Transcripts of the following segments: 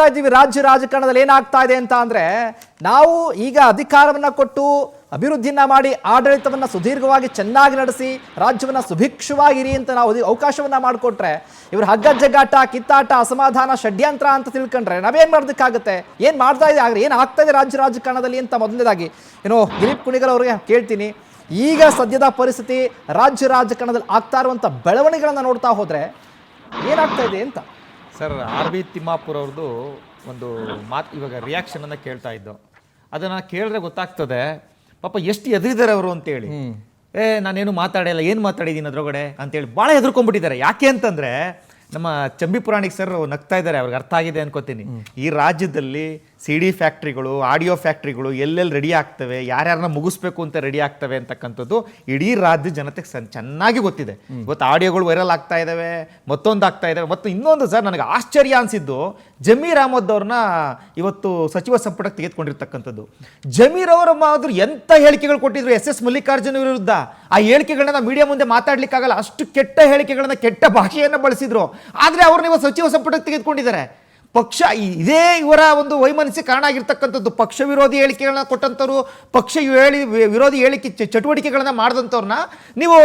ಇದ್ದೀವಿ ರಾಜ್ಯ ರಾಜಕಾರಣದಲ್ಲಿ ಏನಾಗ್ತಾ ಇದೆ ಅಂತ ಅಂದ್ರೆ ನಾವು ಈಗ ಅಧಿಕಾರವನ್ನ ಕೊಟ್ಟು ಅಭಿವೃದ್ಧಿಯನ್ನ ಮಾಡಿ ಆಡಳಿತವನ್ನ ಸುದೀರ್ಘವಾಗಿ ಚೆನ್ನಾಗಿ ನಡೆಸಿ ರಾಜ್ಯವನ್ನ ಸುಭಿಕ್ಷವಾಗಿ ಅಂತ ನಾವು ಅವಕಾಶವನ್ನ ಮಾಡಿಕೊಟ್ರೆ ಇವರು ಹಗ್ಗ ಜಗ್ಗಾಟ ಕಿತ್ತಾಟ ಅಸಮಾಧಾನ ಷಡ್ಯಂತ್ರ ಅಂತ ತಿಳ್ಕೊಂಡ್ರೆ ನಾವೇನ್ ಮಾಡೋದಕ್ಕಾಗುತ್ತೆ ಏನ್ ಮಾಡ್ತಾ ಇದೆ ಆಗ್ರೆ ಏನ್ ಆಗ್ತಾ ಇದೆ ರಾಜ್ಯ ರಾಜಕಾರಣದಲ್ಲಿ ಅಂತ ಮೊದಲನೇದಾಗಿ ದಿಲೀಪ್ ಕುಣಿಗಲ್ ಅವರಿಗೆ ಕೇಳ್ತೀನಿ. ಈಗ ಸದ್ಯದ ಪರಿಸ್ಥಿತಿ ರಾಜ್ಯ ರಾಜಕಾರಣದಲ್ಲಿ ಆಗ್ತಾ ಇರುವಂತ ಬೆಳವಣಿಗೆಗಳನ್ನ ನೋಡ್ತಾ ಹೋದ್ರೆ ಏನಾಗ್ತಾ ಇದೆ ಅಂತ ಸರ್. ಆರ್ ವಿ ತಿಮ್ಮಾಪುರ್ ಅವ್ರದ್ದು ಒಂದು ಮಾತು ಇವಾಗ ರಿಯಾಕ್ಷನನ್ನು ಕೇಳ್ತಾ ಇದ್ದು, ಅದನ್ನು ಕೇಳಿದ್ರೆ ಗೊತ್ತಾಗ್ತದೆ ಪಾಪ ಎಷ್ಟು ಎದುರಿದ್ದಾರೆ ಅವರು ಅಂತೇಳಿ. ನಾನೇನು ಮಾತಾಡಿಲ್ಲ, ಏನು ಮಾತಾಡಿದ್ದೀನಿ ಅದ್ರೊಳಗಡೆ ಅಂತೇಳಿ ಭಾಳ ಹೆದರ್ಕೊಂಡ್ಬಿಟ್ಟಿದ್ದಾರೆ. ಯಾಕೆ ಅಂತಂದರೆ ನಮ್ಮ ಚಂಬಿ ಪುರಾಣಿಕ್ ಸರ್ ನಗ್ತಾ ಇದ್ದಾರೆ, ಅವ್ರಿಗೆ ಅರ್ಥ ಆಗಿದೆ ಅನ್ಕೋತೀನಿ. ಈ ರಾಜ್ಯದಲ್ಲಿ CD ಫ್ಯಾಕ್ಟ್ರಿಗಳು, ಆಡಿಯೋ ಫ್ಯಾಕ್ಟ್ರಿಗಳು ಎಲ್ಲೆಲ್ಲಿ ರೆಡಿ ಆಗ್ತವೆ, ಯಾರ್ಯಾರನ್ನ ಮುಗಿಸ್ಬೇಕು ಅಂತ ರೆಡಿ ಆಗ್ತವೆ ಅಂತಕ್ಕಂಥದ್ದು ಇಡೀ ರಾಜ್ಯ ಜನತೆಗೆ ಚೆನ್ನಾಗಿ ಗೊತ್ತಿದೆ. ಇವತ್ತು ಆಡಿಯೋಗಳು ವೈರಲ್ ಆಗ್ತಾ ಇದ್ದಾವೆ, ಮತ್ತೊಂದು ಆಗ್ತಾ ಇದ್ದಾವೆ. ಮತ್ತು ಇನ್ನೊಂದು ಸರ್, ನನಗೆ ಆಶ್ಚರ್ಯ ಅನಿಸಿದ್ದು ಜಮೀರ್ ಅಹಮದ್ ಅವ್ರನ್ನ ಇವತ್ತು ಸಚಿವ ಸಂಪುಟಕ್ಕೆ ತೆಗೆದುಕೊಂಡಿರ್ತಕ್ಕಂಥದ್ದು. ಜಮೀರ್ ಅವರು ಎಂಥ ಹೇಳಿಕೆಗಳು ಕೊಟ್ಟಿದ್ರು SS ಮಲ್ಲಿಕಾರ್ಜುನ ವಿರುದ್ಧ. ಆ ಹೇಳಿಕೆಗಳನ್ನ ಮೀಡಿಯಾ ಮುಂದೆ ಮಾತಾಡ್ಲಿಕ್ಕಾಗಲ್ಲ, ಅಷ್ಟು ಕೆಟ್ಟ ಹೇಳಿಕೆಗಳನ್ನ, ಕೆಟ್ಟ ಭಾಷೆಯನ್ನು ಬಳಸಿದ್ರು. ಆದರೆ ಅವ್ರನ್ನ ಇವತ್ತು ಸಚಿವ ಸಂಪುಟಕ್ಕೆ ತೆಗೆದುಕೊಂಡಿದ್ದಾರೆ. ಪಕ್ಷ ಇದೇ ಇವರ ಒಂದು ವೈಮನಸ್ಸಿಗೆ ಕಾರಣ ಆಗಿರ್ತಕ್ಕಂಥದ್ದು. ಪಕ್ಷ ವಿರೋಧಿ ಹೇಳಿಕೆಗಳನ್ನ ಕೊಟ್ಟಂಥವ್ರು, ಪಕ್ಷ ವಿರೋಧಿ ಹೇಳಿಕೆ ಚಟುವಟಿಕೆಗಳನ್ನ ಮಾಡಿದಂಥವ್ರನ್ನ ನೀವು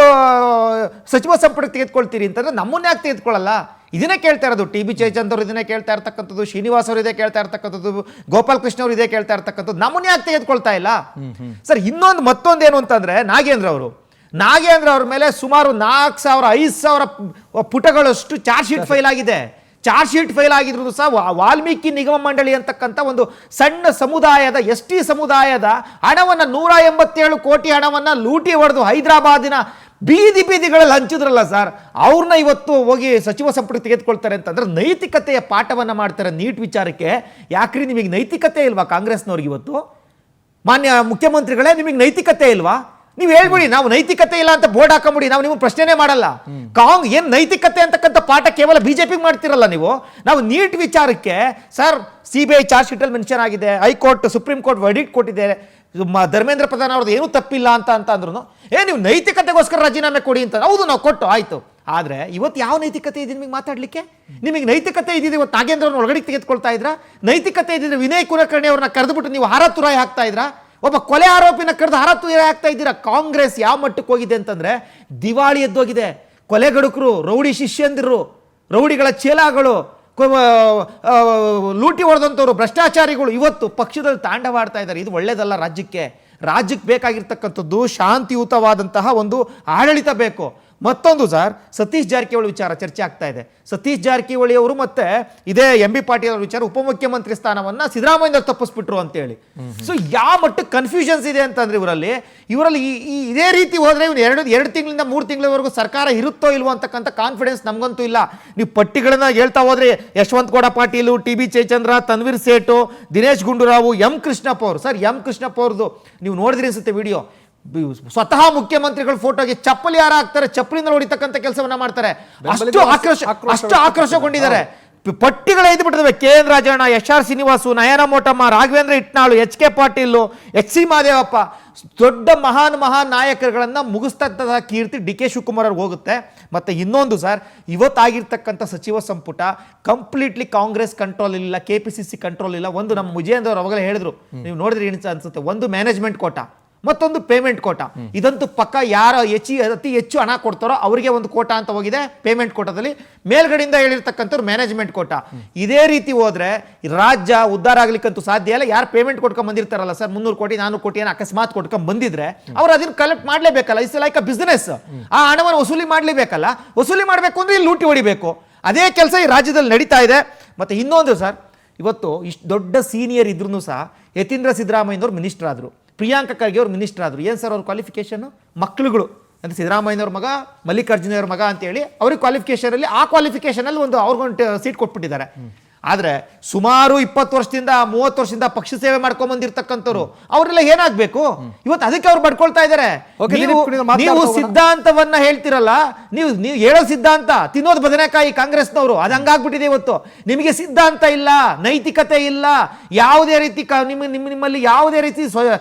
ಸಚಿವ ಸಂಪುಟಕ್ಕೆ ತೆಗೆದುಕೊಳ್ತೀರಿ ಅಂತಂದ್ರೆ ನಮ್ಮನ್ನ ಯಾಕೆ ತೆಗೆದುಕೊಳ್ಳಲ್ಲ? ಇದನ್ನೇ ಕೇಳ್ತಾ ಇರೋದು. TB ಜಯಚಂದ್ರ ಅವರು ಇದನ್ನೇ ಕೇಳ್ತಾ ಇರ್ತಕ್ಕಂಥದ್ದು, ಶ್ರೀನಿವಾಸ್ ಅವರು ಇದೇ ಕೇಳ್ತಾ ಇರ್ತಕ್ಕಂಥದ್ದು, ಗೋಪಾಲ್ ಕೃಷ್ಣ ಅವರು ಇದೇ ಕೇಳ್ತಾ ಇರ್ತಕ್ಕಂಥದ್ದು. ನಮ್ಮನ್ನ ಯಾಕೆ ತೆಗೆದುಕೊಳ್ತಾ ಇಲ್ಲ ಸರ್? ಮತ್ತೊಂದೇನು ಅಂತಂದ್ರೆ ನಾಗೇಂದ್ರ ಅವ್ರ ಮೇಲೆ ಸುಮಾರು 4,000-5,000 ಪುಟಗಳಷ್ಟು ಚಾರ್ಜ್ ಶೀಟ್ ಫೈಲ್ ಆಗಿದೆ. ಚಾರ್ಜ್ ಶೀಟ್ ಫೈಲ್ ಆಗಿದ್ರು ಸಹ ವಾಲ್ಮೀಕಿ ನಿಗಮ ಮಂಡಳಿ ಅಂತಕ್ಕಂಥ ಒಂದು ಸಣ್ಣ ಸಮುದಾಯದ ST ಸಮುದಾಯದ ಹಣವನ್ನು 187 ಕೋಟಿ ಹಣವನ್ನು ಲೂಟಿ ಹೊಡೆದು ಹೈದರಾಬಾದಿನ ಬೀದಿಗಳಲ್ಲಿ ಹಂಚಿದ್ರಲ್ಲ ಸರ್, ಅವ್ರನ್ನ ಇವತ್ತು ಹೋಗಿ ಸಚಿವ ಸಂಪುಟ ತೆಗೆದುಕೊಳ್ತಾರೆ ಅಂತಂದ್ರೆ ನೈತಿಕತೆಯ ಪಾಠವನ್ನು ಮಾಡ್ತಾರೆ. ನೀಟ್ ವಿಚಾರಕ್ಕೆ ಯಾಕ್ರಿ ನಿಮಗೆ ನೈತಿಕತೆ ಇಲ್ವಾ ಕಾಂಗ್ರೆಸ್ನವ್ರಿಗೆ? ಇವತ್ತು ಮಾನ್ಯ ಮುಖ್ಯಮಂತ್ರಿಗಳೇ, ನಿಮಗೆ ನೈತಿಕತೆ ಇಲ್ವಾ? ನೀವು ಹೇಳ್ಬಿಡಿ, ನಾವು ನೈತಿಕತೆ ಇಲ್ಲ ಅಂತ ಬೋರ್ಡ್ ಹಾಕೊಂಬಿಡಿ, ನಾವು ನಿಮ್ಗೆ ಪ್ರಶ್ನೆನೇ ಮಾಡಲ್ಲ. ಏನ್ ನೈತಿಕತೆ ಅಂತಕ್ಕಂಥ ಪಾಠ ಕೇವಲ ಬಿಜೆಪಿಗೆ ಮಾಡ್ತಿರಲ್ಲ ನೀವು. ನಾವು ನೀಟ್ ವಿಚಾರಕ್ಕೆ ಸರ್ CBI ಚಾರ್ಜ್ ಶೀಟಲ್ಲಿ ಮೆನ್ಷನ್ ಆಗಿದೆ, ಹೈಕೋರ್ಟ್ ಸುಪ್ರೀಂ ಕೋರ್ಟ್ ವರ್ಡಿಕ್ಟ್ ಕೊಟ್ಟಿದೆ, ಧರ್ಮೇಂದ್ರ ಪ್ರಧಾನ್ ಅವ್ರದ್ದು ಏನೂ ತಪ್ಪಿಲ್ಲ ಅಂತ ಅಂದ್ರು ನೀವು ನೈತಿಕತೆಗೋಸ್ಕರ ರಾಜೀನಾಮೆ ಕೊಡಿ ಅಂತ. ಹೌದು, ನಾವು ಕೊಟ್ಟು ಆಯ್ತು. ಆದರೆ ಇವತ್ತು ಯಾವ ನೈತಿಕತೆ ಇದೆ ನಿಮಗೆ ಮಾತಾಡಲಿಕ್ಕೆ? ನಿಮಗೆ ನೈತಿಕತೆ ಇದ್ದಿದ್ದು ಇವತ್ತು ನಾಗೇಂದ್ರ ಅವ್ರನ್ನ ಒಳಗಡೆ ತೆಗೆದುಕೊಳ್ತಾ ಇದ್ರಾ? ನೈತಿಕತೆ ಇದ್ದಿದ್ರೆ ವಿನಯ್ ಕುಲಕರ್ಣಿ ಅವ್ರನ್ನ ಕರೆದುಬಿಟ್ಟು ನೀವು ಹಾರ ತುರಾಯಿ ಹಾಕ್ತಾ ಇದ್ರಾ? ಒಬ್ಬ ಕೊಲೆ ಆರೋಪಿನ ಕರೆದು ಹಾರ ತುರಾಯಿ ಹಾಕ್ತಾ ಇದ್ದೀರಾ. ಕಾಂಗ್ರೆಸ್ ಯಾವ ಮಟ್ಟಕ್ಕೆ ಹೋಗಿದೆ ಅಂತಂದ್ರೆ ದಿವಾಳಿ ಎದ್ದೋಗಿದೆ. ಕೊಲೆಗಡುಕರು, ರೌಡಿ ಶಿಷ್ಯಂದಿರು, ರೌಡಿಗಳ ಚೇಲಾಗಳು, ಲೂಟಿ ಹೊಡೆದಂಥವ್ರು, ಭ್ರಷ್ಟಾಚಾರಿಗಳು ಇವತ್ತು ಪಕ್ಷದಲ್ಲಿ ತಾಂಡವಾಡ್ತಾ ಇದ್ದಾರೆ. ಇದು ಒಳ್ಳೇದಲ್ಲ. ರಾಜ್ಯಕ್ಕೆ ಬೇಕಾಗಿರ್ತಕ್ಕಂಥದ್ದು ಶಾಂತಿಯುತವಾದಂತಹ ಒಂದು ಆಡಳಿತ ಬೇಕು. ಮತ್ತೊಂದು ಸರ್, ಸತೀಶ್ ಜಾರಕಿಹೊಳಿ ವಿಚಾರ ಚರ್ಚೆ ಆಗ್ತಾ ಇದೆ. ಸತೀಶ್ ಜಾರಕಿಹೊಳಿ ಅವರು ಮತ್ತೆ ಇದೇ MB ಪಾಟೀಲ್ ಅವರ ವಿಚಾರ, ಉಪಮುಖ್ಯಮಂತ್ರಿ ಸ್ಥಾನವನ್ನ ಸಿದ್ದರಾಮಯ್ಯ ತಪ್ಪಿಸ್ಬಿಟ್ರು ಅಂತೇಳಿ. ಸೊ ಯಾವ ಮಟ್ಟಕ್ಕೆ ಕನ್ಫ್ಯೂಷನ್ಸ್ ಇದೆ ಅಂತಂದ್ರೆ ಇವರಲ್ಲಿ ಇದೇ ರೀತಿ ಹೋದ್ರೆ ಎರಡು ತಿಂಗಳಿಂದ 3 ತಿಂಗಳವರೆಗೂ ಸರ್ಕಾರ ಇರುತ್ತೋ ಇಲ್ವೋ ಅಂತಕ್ಕಂಥ ಕಾನ್ಫಿಡೆನ್ಸ್ ನಮಗಂತೂ ಇಲ್ಲ. ನೀವು ಪಟ್ಟಿಗಳನ್ನ ಹೇಳ್ತಾ ಹೋದ್ರೆ ಯಶವಂತ ಗೌಡ ಪಾಟೀಲು, TB ಜಯಚಂದ್ರ, ತನ್ವೀರ್ ಸೇಠು, ದಿನೇಶ್ ಗುಂಡೂರಾವ್, M ಕೃಷ್ಣಪ್ಪ ಅವರು. ಸರ್ M ಕೃಷ್ಣಪ್ಪ ಅವ್ರದ್ದು ನೀವು ನೋಡಿದ್ರಿ ಅನ್ಸುತ್ತೆ ವಿಡಿಯೋ. ಸ್ವತಃ ಮುಖ್ಯಮಂತ್ರಿಗಳ ಫೋಟೋಗೆ ಚಪ್ಪಲಿ ಯಾರ ಹಾಕ್ತಾರೆ, ಚಪ್ಪಲಿಂದ ಹೊಡಿತಕ್ಕಂಥ ಕೆಲಸವನ್ನ ಮಾಡ್ತಾರೆ. ಅಷ್ಟು ಆಕ್ರೋಶಗೊಂಡಿದ್ದಾರೆ. ಪಟ್ಟಿಗಳು ಎದ್ದು ಬಿಟ್ಟಿದ್ದಾವೆ. KN ರಾಜಣ್ಣ, SR ಶ್ರೀನಿವಾಸು, ನಯನ ಮೋಟಮ್ಮ, ರಾಘವೇಂದ್ರ ಇಟ್ನಾಳು, HK ಪಾಟೀಲ್, HC ಮಹದೇವಪ್ಪ, ದೊಡ್ಡ ಮಹಾನ್ ನಾಯಕರುಗಳನ್ನ ಮುಗಿಸ್ತಕ್ಕಂಥ ಕೀರ್ತಿ DK ಶಿವಕುಮಾರ್ ಅವ್ರಿಗೆ ಹೋಗುತ್ತೆ. ಮತ್ತೆ ಇನ್ನೊಂದು ಸರ್, ಇವತ್ತಾಗಿರ್ತಕ್ಕಂಥ ಸಚಿವ ಸಂಪುಟ ಕಂಪ್ಲೀಟ್ಲಿ ಕಾಂಗ್ರೆಸ್ ಕಂಟ್ರೋಲ್ ಇಲ್ಲ, KPCC ಕಂಟ್ರೋಲ್ ಇಲ್ಲ. ಒಂದು ನಮ್ಮ ಮುಜೇಂದ್ರ ಅವರು ಅವಾಗಲೇ ಹೇಳಿದ್ರು, ನೀವು ನೋಡಿದ್ರೆ ಅನ್ಸುತ್ತೆ, ಒಂದು ಮ್ಯಾನೇಜ್ಮೆಂಟ್ ಕೋಟಾ, ಮತ್ತೊಂದು ಪೇಮೆಂಟ್ ಕೋಟಾ. ಇದಂತೂ ಪಕ್ಕ ಯಾರು ಅತಿ ಹೆಚ್ಚು ಹಣ ಕೊಡ್ತಾರೋ ಅವರಿಗೆ ಒಂದು ಕೋಟಾ ಅಂತ ಹೋಗಿದೆ ಪೇಮೆಂಟ್ ಕೋಟಾದಲ್ಲಿ. ಮೇಲ್ಗಡೆಯಿಂದ ಹೇಳಿರ್ತಕ್ಕಂಥವ್ರು ಮ್ಯಾನೇಜ್ಮೆಂಟ್ ಕೋಟಾ. ಇದೇ ರೀತಿ ಹೋದ್ರೆ ರಾಜ್ಯ ಉದ್ಧಾರ ಆಗ್ಲಿಕ್ಕಂತೂ ಸಾಧ್ಯ ಇಲ್ಲ. ಯಾರು ಪೇಮೆಂಟ್ ಕೊಟ್ಕೊಂಡ್ ಬಂದಿರ್ತಾರಲ್ಲ ಸರ್, 300 ಕೋಟಿ 400 ಕೋಟಿ ಅಕಸ್ಮಾತ್ ಕೊಟ್ಕೊಂಡ್ ಬಂದಿದ್ರೆ ಅವ್ರು ಅದನ್ನ ಕಲೆಕ್ಟ್ ಮಾಡ್ಲೇಬೇಕಲ್ಲ. It's like a business. ಆ ಹಣವನ್ನು ವಸೂಲಿ ಮಾಡ್ಲೇಬೇಕಲ್ಲ. ವಸೂಲಿ ಮಾಡ್ಬೇಕು ಅಂದ್ರೆ ಇಲ್ಲಿ ಲೂಟಿ ಹೊಡಿಬೇಕು. ಅದೇ ಕೆಲಸ ಈ ರಾಜ್ಯದಲ್ಲಿ ನಡೀತಾ ಇದೆ. ಮತ್ತೆ ಇನ್ನೊಂದು ಸರ್, ಇವತ್ತು ಇಷ್ಟು ದೊಡ್ಡ ಸೀನಿಯರ್ ಇದ್ರೂ ಸಹ ಯತೀಂದ್ರ ಸಿದ್ದರಾಮಯ್ಯನವ್ರು ಮಿನಿಸ್ಟರ್ ಆದ್ರು, ಪ್ರಿಯಾಂಕ ಖರ್ಗೆ ಅವ್ರು ಮಿನಿಸ್ಟರ್ ಆದರು. ಏನು ಸರ್ ಅವ್ರ ಕ್ವಾಲಿಫಿಕೇಶನ್? ಮಕ್ಕಳುಗಳು ಅಂದರೆ ಸಿದ್ದರಾಮಯ್ಯನವ್ರ ಮಗ, ಮಲ್ಲಿಕಾರ್ಜುನ ಅವ್ರ ಮಗ ಅಂತೇಳಿ ಅವ್ರಿಗೆ ಕ್ವಾಲಿಫಿಕೇಶನಲ್ಲಿ ಆ ಕ್ವಾಲಿಫಿಕೇಶನಲ್ಲಿ ಒಂದು ಅವ್ರಿಗೊಂದು ಸೀಟ್ ಕೊಟ್ಬಿಟ್ಟಿದ್ದಾರೆ. ಆದರೆ ಸುಮಾರು 20 ವರ್ಷದಿಂದ 30 ವರ್ಷದಿಂದ ಪಕ್ಷ ಸೇವೆ ಮಾಡ್ಕೊಂಡ್ ಬಂದಿರತಕ್ಕಂಥವ್ರು ಅವರೆಲ್ಲ ಏನಾಗಬೇಕು? ಇವತ್ತು ಅದಕ್ಕೆ ಅವ್ರು ಬಡ್ಕೊಳ್ತಾ ಇದ್ದಾರೆ. ನೀವು ಸಿದ್ಧಾಂತವನ್ನ ಹೇಳ್ತಿರಲ್ಲ, ನೀವು ಹೇಳೋ ಸಿದ್ಧಾಂತ ತಿನ್ನೋದು ಬದನೆಕಾಯಿ ಕಾಂಗ್ರೆಸ್ನವರು, ಅದು ಹಂಗಾಗ್ಬಿಟ್ಟಿದೆ. ಇವತ್ತು ನಿಮಗೆ ಸಿದ್ಧಾಂತ ಇಲ್ಲ, ನೈತಿಕತೆ ಇಲ್ಲ, ಯಾವುದೇ ರೀತಿ ನಿಮ್ಮಲ್ಲಿ ಯಾವುದೇ ರೀತಿ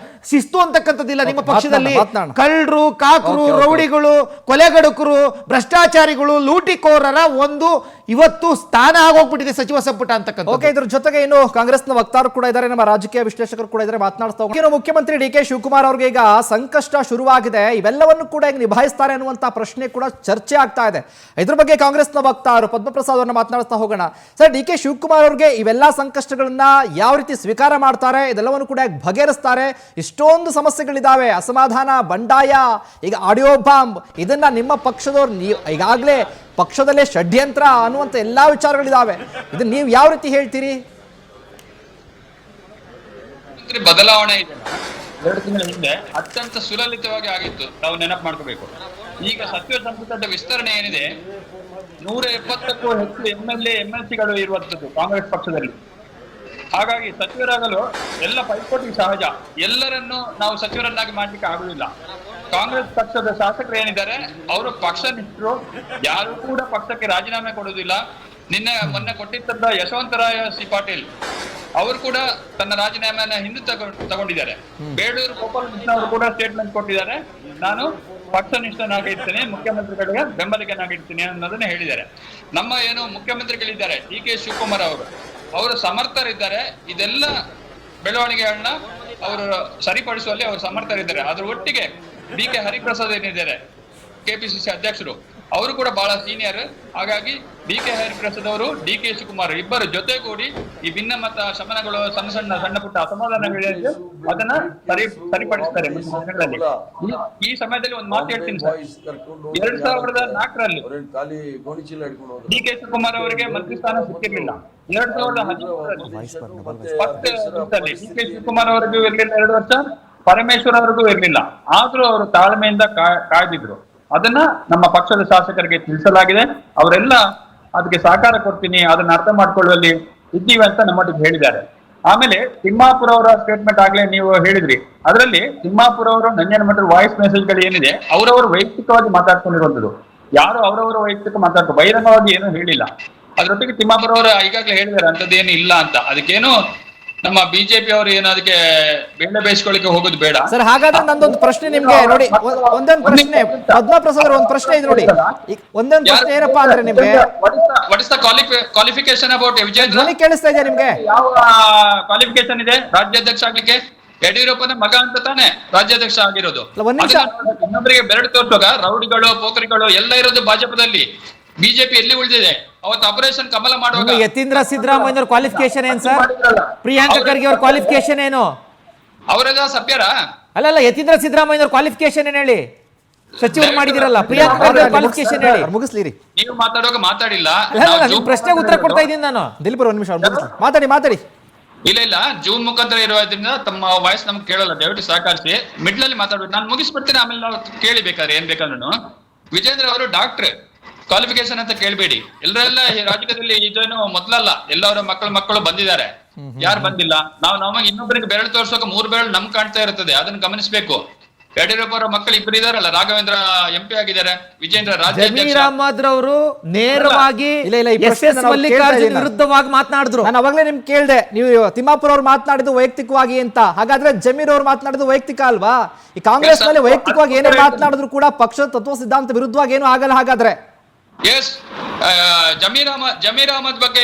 ಶಿಸ್ತು ಅಂತಕ್ಕಂಥದ್ದಿಲ್ಲ ನಿಮ್ಮ ಪಕ್ಷದಲ್ಲಿ. ಕಳ್ಳರು, ಕಾಕರು, ರೌಡಿಗಳು, ಕೊಲೆಗಡುಕರು, ಭ್ರಷ್ಟಾಚಾರಿಗಳು, ಲೂಟಿಕೋರರ ಒಂದು ಇವತ್ತು ಸ್ಥಾನ ಆಗೋಗ್ಬಿಟ್ಟಿದೆ ಸಚಿವ ಸಂಪುಟ. ಸಂಕಟ ಅಂತಕ್ಕಂಥ. ಓಕೆ, ಇದ್ರ ಜೊತೆಗೆ ಇನ್ನು ಕಾಂಗ್ರೆಸ್ನ ವಕ್ತಾರರು ಕೂಡ ಇದ್ದಾರೆ, ನಮ್ಮ ರಾಜಕೀಯ ವಿಶ್ಲೇಷಕರು ಕೂಡ ಇದ್ದಾರೆ, ಮಾತನಾಡ್ತಾ ಹೋಗಿ. ಇನ್ನು ಮುಖ್ಯಮಂತ್ರಿ ಡಿ ಕೆ ಶಿವಕುಮಾರ್ ಅವರಿಗೆ ಈಗ ಸಂಕಷ್ಟ ಶುರುವಾಗಿದೆ, ಇವೆಲ್ಲವನ್ನು ಕೂಡ ಈಗ ನಿಭಾಯಿಸ್ತಾರೆ ಅನ್ನುವಂತ ಪ್ರಶ್ನೆ ಕೂಡ ಚರ್ಚೆ ಆಗ್ತಾ ಇದೆ. ಇದ್ರ ಬಗ್ಗೆ ಕಾಂಗ್ರೆಸ್ನ ವಕ್ತಾರರು ಪದ್ಮಪ್ರಸಾದ್ ಅವರನ್ನ ಮಾತನಾಡ್ತಾ ಹೋಗೋಣ. ಸರ್, ಡಿ ಕೆ ಶಿವಕುಮಾರ್ ಅವರಿಗೆ ಇವೆಲ್ಲ ಸಂಕಷ್ಟಗಳನ್ನ ಯಾವ ರೀತಿ ಸ್ವೀಕಾರ ಮಾಡ್ತಾರೆ, ಇದೆಲ್ಲವನ್ನು ಕೂಡ ಬಗೆಹರಿಸ್ತಾರೆ? ಇಷ್ಟೊಂದು ಸಮಸ್ಯೆಗಳಿದಾವೆ, ಅಸಮಾಧಾನ, ಬಂಡಾಯ, ಈಗ ಆಡಿಯೋ ಬಾಂಬ್, ಇದನ್ನ ನಿಮ್ಮ ಪಕ್ಷದವ್ರು ಈಗಾಗಲೇ ಪಕ್ಷದಲ್ಲೇ ಷಡ್ಯಂತ್ರ ಅನ್ನುವಂಥ ಎಲ್ಲಾ ವಿಚಾರಗಳಿದಾವೆ, ಇದನ್ನ ನೀವು ಯಾವ ರೀತಿ ಹೇಳ್ತೀರಿ? ಬದಲಾವಣೆ ಇದೆ. 2 ದಿನಗಳ ಹಿಂದೆ ಅತ್ಯಂತ ಸುಲಲಿತವಾಗಿ ಆಗಿತ್ತು, ನಾವು ನೆನಪು ಮಾಡ್ಕೋಬೇಕು. ಈಗ ಸಚಿವ ಸಂಪುಟದ ವಿಸ್ತರಣೆ ಏನಿದೆ, 170ಕ್ಕೂ ಹೆಚ್ಚು MLC-ಗಳು ಇರುವಂತದ್ದು ಕಾಂಗ್ರೆಸ್ ಪಕ್ಷದಲ್ಲಿ. ಹಾಗಾಗಿ ಸಚಿವರಾಗಲು ಎಲ್ಲ ಪೈಪೋಟಿ ಸಹಜ. ಎಲ್ಲರನ್ನು ನಾವು ಸಚಿವರನ್ನಾಗಿ ಮಾಡ್ಲಿಕ್ಕೆ ಆಗುದಿಲ್ಲ. ಕಾಂಗ್ರೆಸ್ ಪಕ್ಷದ ಶಾಸಕರು ಏನಿದ್ದಾರೆ ಅವರು ಪಕ್ಷ ನಿಷ್ಠರು, ಯಾರು ಕೂಡ ಪಕ್ಷಕ್ಕೆ ರಾಜೀನಾಮೆ ಕೊಡುವುದಿಲ್ಲ. ಮೊನ್ನೆ ಕೊಟ್ಟಿದ್ದ ಯಶವಂತರಾಯ ಸಿ ಪಾಟೀಲ್ ಅವರು ಕೂಡ ತನ್ನ ರಾಜೀನಾಮೆಯನ್ನ ಹಿಂದೆ ತಗೊಂಡಿದ್ದಾರೆ. ಬೇಡೂರು ಗೋಪಾಲ್ ಕೃಷ್ಣ ಅವರು ಕೂಡ ಸ್ಟೇಟ್ಮೆಂಟ್ ಕೊಟ್ಟಿದ್ದಾರೆ, ನಾನು ಪಕ್ಷ ನಿಷ್ಠನಾಗಿರ್ತೀನಿ, ಮುಖ್ಯಮಂತ್ರಿಗಳಿಗೆ ಬೆಂಬಲಿಗನಾಗಿರ್ತೀನಿ ಅನ್ನೋದನ್ನ ಹೇಳಿದ್ದಾರೆ. ನಮ್ಮ ಏನು ಮುಖ್ಯಮಂತ್ರಿಗಳಿದ್ದಾರೆ ಡಿ ಕೆ ಶಿವಕುಮಾರ್ ಅವರು ಸಮರ್ಥರಿದ್ದಾರೆ. ಇದೆಲ್ಲ ಬೆಳವಣಿಗೆಗಳನ್ನ ಅವರು ಸರಿಪಡಿಸುವಲ್ಲಿ ಅವರು ಸಮರ್ಥರಿದ್ದಾರೆ. ಅದ್ರ ಒಟ್ಟಿಗೆ ಡಿ ಕೆ ಹರಿಪ್ರಸಾದ್ ಏನಿದ್ದಾರೆ ಕೆಪಿಸಿಸಿ ಅಧ್ಯಕ್ಷರು, ಅವರು ಕೂಡ ಬಹಳ ಸೀನಿಯರ್. ಹಾಗಾಗಿ ಡಿ ಕೆ ಹರಿಪ್ರಸಾದ್ ಅವರು, ಡಿ ಕೆ ಶಿವಕುಮಾರ್ ಇಬ್ಬರು ಜೊತೆಗೂಡಿ ಈ ಭಿನ್ನಮತ ಶಮನಗಳು, ಸಣ್ಣ ಪುಟ್ಟ ಅಸಮಾಧಾನಗಳಿದೆ ಅದನ್ನ ಸರಿಪಡಿಸ್ತಾರೆ. ಈ ಸಮಯದಲ್ಲಿ ಒಂದು ಮಾತು ಹೇಳ್ತೀನಿ ಸರ್, 2004ರಲ್ಲಿ ಡಿ ಕೆ ಶಿವಕುಮಾರ್ ಅವರಿಗೆ ಮಂತ್ರಿ ಸ್ಥಾನ ಸಿಕ್ಕಿರ್ಲಿಲ್ಲ. 2013ರಲ್ಲಿ ಡಿ ಕೆ ಶಿವಕುಮಾರ್ ಅವರಿಗೂ ಇರ್ಲಿಲ್ಲ 2 ವರ್ಷ, ಪರಮೇಶ್ವರ್ ಅವ್ರಿಗೂ ಇರ್ಲಿಲ್ಲ. ಆದ್ರೂ ಅವರು ತಾಳ್ಮೆಯಿಂದ ಕಾಯ್ದಿದ್ರು. ಅದನ್ನ ನಮ್ಮ ಪಕ್ಷದ ಶಾಸಕರಿಗೆ ತಿಳಿಸಲಾಗಿದೆ. ಅವರೆಲ್ಲ ಅದಕ್ಕೆ ಸಹಕಾರ ಕೊಡ್ತೀನಿ, ಅದನ್ನ ಅರ್ಥ ಮಾಡ್ಕೊಳ್ಳುವಲ್ಲಿ ಇದ್ದೀವಿ ಅಂತ ನಮ್ಮೊಟ್ಟಿಗೆ ಹೇಳಿದ್ದಾರೆ. ಆಮೇಲೆ ತಿಮ್ಮಾಪುರ ಅವರ ಸ್ಟೇಟ್ಮೆಂಟ್ ಆಗ್ಲೇ ನೀವು ಹೇಳಿದ್ರಿ, ಅದರಲ್ಲಿ ತಿಮ್ಮಾಪುರ ಅವರು ನಂಜನಮಠದ ವಾಯ್ಸ್ ಮೆಸೇಜ್ಗಳು ಏನಿದೆ ಅವರವರು ವೈಯಕ್ತಿಕವಾಗಿ ಮಾತಾಡ್ಕೊಂಡಿರುವಂತದ್ದು. ಯಾರು ಅವರವರ ವೈಯಕ್ತಿಕ ಬಹಿರಂಗವಾಗಿ ಏನೂ ಹೇಳಿಲ್ಲ. ಅದ್ರೊಟ್ಟಿಗೆ ತಿಮ್ಮಾಪುರ ಅವರು ಈಗಾಗಲೇ ಹೇಳಿದ್ದಾರೆ ಅಂತದ್ದೇನು ಇಲ್ಲ ಅಂತ. ಅದಕ್ಕೇನು ನಮ್ಮ ಬಿಜೆಪಿ ಅವರು ಏನು ಅದಕ್ಕೆ ಬೇಳೆ ಬೇಯಿಸ್ಕೊಳ್ಳಿಕ್ಕೆ ಹೋಗೋದು ಬೇಡ ಸರ್. ಹಾಗಾದ್ರೆ ನಂದೊಂದು ಪ್ರಶ್ನೆ ನಿಮ್ಗೆ, ನೋಡಿ ಒಂದೊಂದು ಪ್ರಶ್ನೆ ಪದ್ಮಪ್ರಸಾದ್ ಒಂದು ಪ್ರಶ್ನೆ ಇದೆ ನೋಡಿ, ಒಂದೊಂದು ಪ್ರಶ್ನೆ ಏನಪ್ಪಾ ಅಂದ್ರೆ ನಿಮ್ಗೆ, what is the qualification about Vijendra? ಕೇಳಿಸ್ತಾ ಇದೆ ನಿಮ್ಗೆ? ಯಾವ ಕ್ವಾಲಿಫಿಕೇಶನ್ ಇದೆ ರಾಜ್ಯಾಧ್ಯಕ್ಷ ಆಗ್ಲಿಕ್ಕೆ? ಯಡಿಯೂರಪ್ಪನ ಮಗ ಅಂತ ತಾನೆ ರಾಜ್ಯಾಧ್ಯಕ್ಷ ಆಗಿರೋದು. ಇನ್ನೊಬ್ಬರಿಗೆ ಬೆರಳು ತೋರಿಸುವಾಗ ರೌಡಿಗಳು, ಪೋಖರಿಗಳು ಎಲ್ಲ ಇರೋದು ಭಾಜಪದಲ್ಲಿ. ಬಿಜೆಪಿ ಎಲ್ಲಿ ಉಳಿದಿದೆ? ಅವತ್ತು ಆಪರೇಷನ್ ಕಮಲ ಮಾಡುವಾಗ ಯತೀಂದ್ರ ಸಿದ್ದರಾಮಯ್ಯ ಕ್ವಾಲಿಫಿಕೇಶನ್ ಏನ್ ಸರ್? ಪ್ರಿಯಾಂಕ ಖರ್ಗೆ ಅವ್ರ ಕ್ವಾಲಿಫಿಕೇಶನ್ ಏನು? ಅವರೆಲ್ಲ ಸಭ್ಯರ ಅಲ್ಲ, ಯತೀಂದ್ರ ಸಿದ್ದರಾಮಯ್ಯ ಕ್ವಾಲಿಫಿಕೇಶನ್ ಏನ್ ಹೇಳಿ? ಸಚಿವರು ಮಾಡಿದಿರಲ್ಲ, ಪ್ರಿಯಾಂಕ ಖರ್ಗೆ ಕ್ವಾಲಿಫಿಕೇಶನ್ ಹೇಳಿ. ಮುಗಿಸ್ಲಿರಿ, ನೀವು ಮಾತಾಡುವಾಗ ಮಾತಾಡಿಲ್ಲ. ಪ್ರಶ್ನೆಗೆ ಉತ್ತರ ಕೊಡ್ತಾ ಇದ್ದೀನಿ ನಾನು. ದಿಲೀಪರ್ 1 ನಿಮಿಷ ಮಾತಾಡಿ. ಇಲ್ಲ, ಜೂಮ್ ಮುಖಾಂತರ ಇರೋದ್ರಿಂದ ತಮ್ಮ ವಾಯ್ಸ್ ನಮ್ಗೆ ಕೇಳಲ್ಲ. ದಯವಿಟ್ಟು ಸಹಕರಿಸಿ. ಮಿಡ್ಲ್ ಅಲ್ಲಿ ಮಾತಾಡ್ಬೇಕು, ನಾನು ಮುಗಿಸ್ಬಿಡ್ತೀನಿ, ಆಮೇಲೆ ನಾವು ಕೇಳಿ ಬೇಕಾದ್ರೆ ಏನ್ ಬೇಕಾದ್ರೂ. ವಿಜೇಂದ್ರ ಅವರು ಡಾಕ್ಟರ್, ಕ್ವಾಲಿಫಿಕೇಶನ್ ಅಂತ ಕೇಳ್ಬೇಡಿ. ಎಲ್ಲರೆಲ್ಲ ರಾಜಕೀಯದಲ್ಲಿ ಇದೇನು ಮೊದಲಲ್ಲ, ಎಲ್ಲರ ಮಕ್ಕಳು ಬಂದಿದ್ದಾರೆ, ಯಾರು ಬಂದಿಲ್ಲ. ನಮಗೆ ಇನ್ನೊಬ್ಬರಿಗೆ ಬೆರಳು ತೋರ್ಸೋಕೆ 3 ಬೆರಳು ನಮ್ ಕಾಣ್ತಾ ಇರ್ತದೆ, ಅದನ್ನ ಗಮನಿಸಬೇಕು. ಯಡಿಯೂರಪ್ಪ ಅವರ ಮಕ್ಕಳು ಇಬ್ಬರು ಇದಾರಲ್ಲ, ರಾಘವೇಂದ್ರ MP ಆಗಿದ್ದಾರೆ, ವಿಜೇಂದ್ರ ಜಮೀರ್ ಅಹಮದ್ ರವರು ನೇರವಾಗಿ ಮಲ್ಲಿಕಾರ್ಜುನ್ ವಿರುದ್ಧವಾಗಿ ಮಾತನಾಡಿದ್ರು. ನಾನು ಅವಾಗಲೇ ನಿಮ್ಗೆ ಕೇಳಿದೆ, ನೀವು ತಿಮ್ಮಾಪುರ ಅವ್ರು ಮಾತನಾಡಿದ್ದು ವೈಯಕ್ತಿಕವಾಗಿ ಅಂತ. ಹಾಗಾದ್ರೆ ಜಮೀರ್ ಅವ್ರು ಮಾತನಾಡಿದ್ದು ವೈಯಕ್ತಿಕ ಅಲ್ವಾ? ಈ ಕಾಂಗ್ರೆಸ್ ನಲ್ಲಿ ವೈಯಕ್ತಿಕವಾಗಿ ಏನೇ ಮಾತನಾಡಿದ್ರು ಕೂಡ ಪಕ್ಷದ ತತ್ವ ಸಿದ್ಧಾಂತ ವಿರುದ್ಧವಾಗಿ ಏನು ಆಗಲ್ಲ. ಹಾಗಾದ್ರೆ ಎಸ್, ಜಮೀರ್ ಅಹಮದ್ ಬಗ್ಗೆ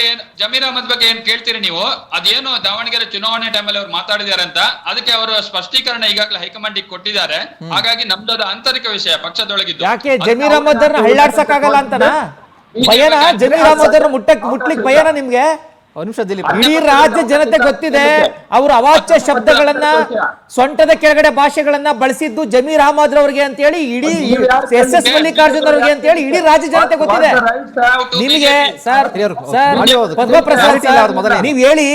ಏನ್ ಕೇಳ್ತೀರಿ ನೀವು? ಅದೇನು ದಾವಣಗೆರೆ ಚುನಾವಣೆ ಟೈಮಲ್ಲಿ ಅವ್ರು ಮಾಡಿದ್ದಾರೆ ಅಂತ, ಅದಕ್ಕೆ ಅವರು ಸ್ಪಷ್ಟೀಕರಣ ಈಗಾಗಲೇ ಹೈಕಮಾಂಡ್ ಕೊಟ್ಟಿದ್ದಾರೆ. ಹಾಗಾಗಿ ನಮ್ದು ಆಂತರಿಕ ವಿಷಯ, ಪಕ್ಷದೊಳಗಿದ್ದು. ಯಾಕೆ ಜಮೀರ್ ಅಹಮದ್ ಅವ್ರನ್ನ ಹಳ್ಳಾಡ್ಸಕ್ ಆಗಲ್ಲ ಅಂತನಾ? ಭಯನಾ? ಜಮೀರ್ ಅಹಮದ್ ಅವ್ರನ್ನ ಮುಟ್ಲಿಕ್ಕೆ ಭಯನಾ ನಿಮ್ಗೆ? ಇಡೀ ರಾಜ್ಯ ಜನತೆ ಗೊತ್ತಿದೆ, ಅವರು ಅವಾಚ್ಯ ಶಬ್ದಗಳನ್ನ, ಸೊಂಟದ ಕೆಳಗಡೆ ಭಾಷೆಗಳನ್ನ ಬಳಸಿದ್ದು ಜಮೀರ್ ಅಹಮದ್ ರವರಿಗೆ ಅಂತ ಹೇಳಿ, ಇಡೀ SS ಮಲ್ಲಿಕಾರ್ಜುನ್ ಅವರಿಗೆ ಅಂತ ಹೇಳಿ ಇಡೀ ರಾಜ್ಯ ಜನತೆ ಗೊತ್ತಿದೆ. ನಿಮಗೆ ಸರ್ ಪದ್ಮಪ್ರಸಾದ್ ನೀವ್ ಹೇಳಿ